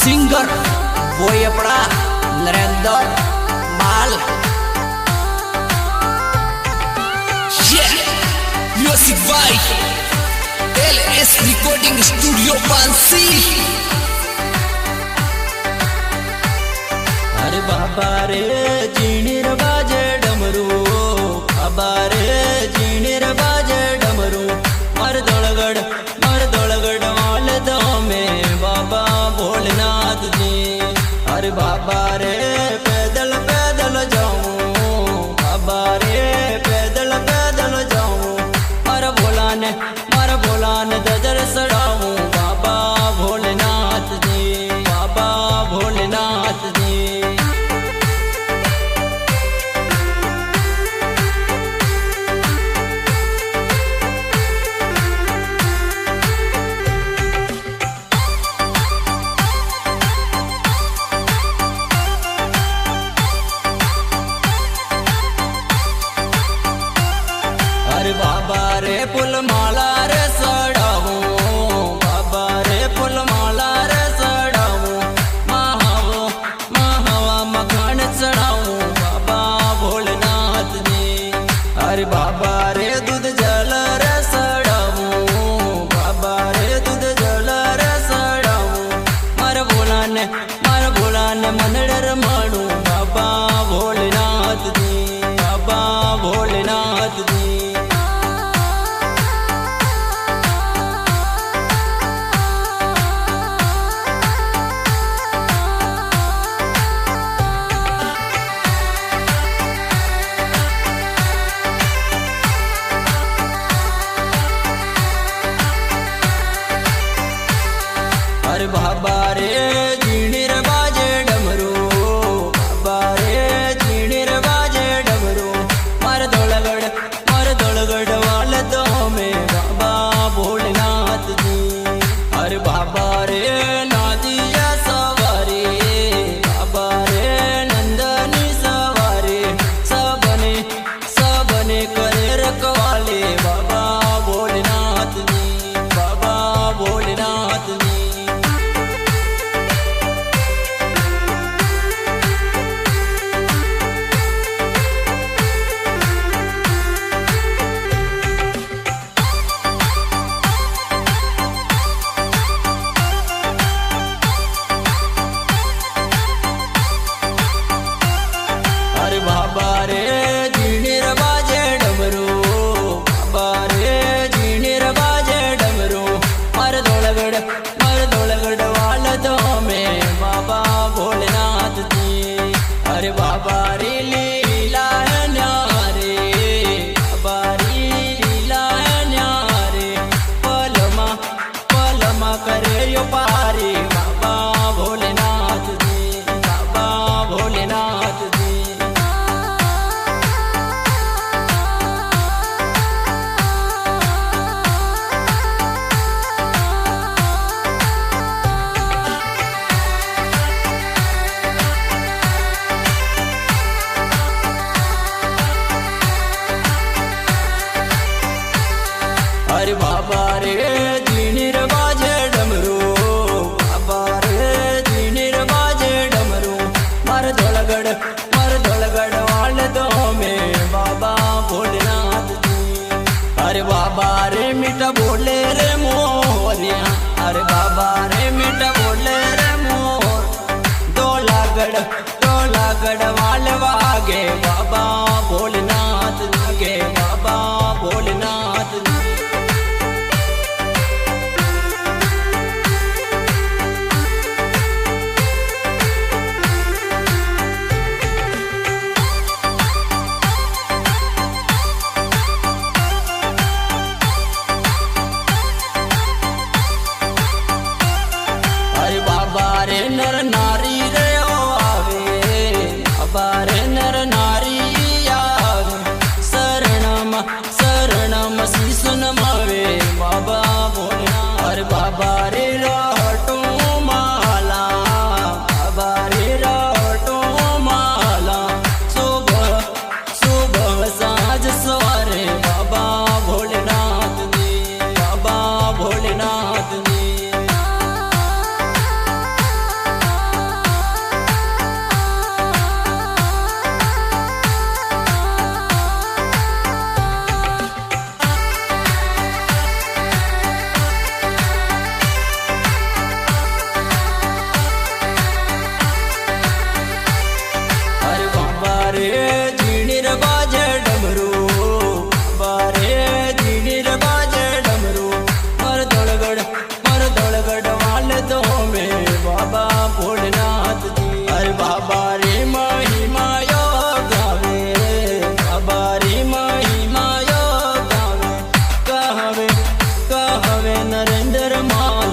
Singer बोयपड़ा Narendra Mal music by LS recording studio पांसी। अरे बाबा रे जीणीर बाजे डमरू, बाबा रे जीणीर बाजे डमरू, मर दोलगढ़ वाल दो में बाबा भोलेनाथ जी। अरे बाबा रे पैदल पैदल जाऊं, बाबा रे पैदल पैदल जाऊं, मर भोला ने दजर सड़ाऊं, बाबा भोलेनाथ जी, बाबा भोलेनाथ जी। अरे बाबा रे फूल माला रे सड़ाऊं, बाबा रे फूल माला रे सड़ाऊं, महावा मखान चढ़ाऊं, बाबा भोलेनाथ जी। अरे बाबा रे दूध जल रे सड़ाऊं, बाबा रे दूध जल रे सड़ाऊं, मार भोला ने मनडर मानू, बाबा भोलेनाथ जी, बाबा भोलेनाथ जी। अरे बाबा रे जीणीर बाजे डमरू, बाबा रे जीणीर बाजे डमरू, मर दोलगढ़ वाल दो में बाबा भोलेनाथ जी। अरे बाबा रे नादिया सवारी, बाबा रे नंदनी सवारी, सबने करे रखवाले, बाबा भोलेनाथ जी, बाबा भोलेनाथ जी। अरे बाबा रे जीणीर बाजे डमरू, बाबा रे जीणीर बाजे डमरू, मर दोलगढ़ वाल दो में बाबा भोलेनाथ जी। अरे बाबा रे लीला है न्यारे, बाबा रे लीला है न्यारे, पलमा करे यो पारी, बाबा भोलेनाथ जी, बाबा भोलेनाथ जी।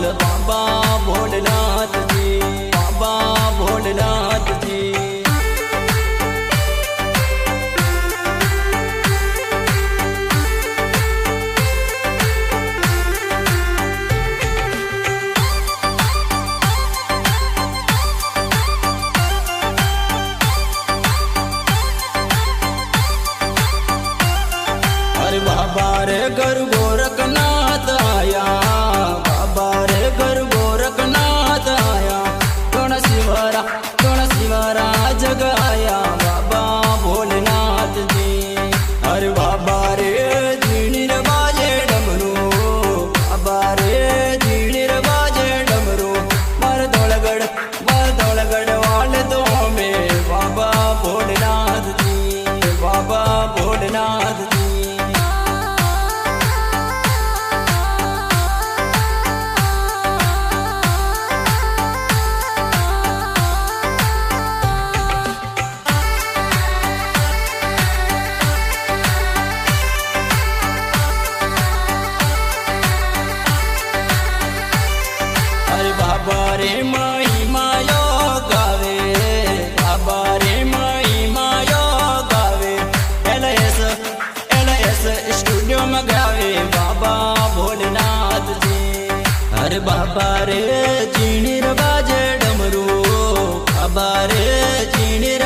बोल बाबा भोलेनाथ जी, बाबा भोलेनाथ जी। अरे बाबा रे घर गोरखनाथ आया, बाबा रे घर गोरखनाथ आया। गण शिवरा जग आया बाबा भोलेनाथ जी। अरे बाबा रे झीणीर बाजे डमरू, बाबा रे झीणीर बाजे डमरू। मार धौलगढ़ वाले दो में बाबा भोलेनाथ जी, बाबा भोलेनाथ जी। बाबा रे महिमा यो गावे, बाबा रे महिमा यो गावे। LS स्टूडियो में गावे बाबा भोलेनाथ जी। अरे बाबा रे झीणीर बाजे डमरू, बाबा रे झीणीर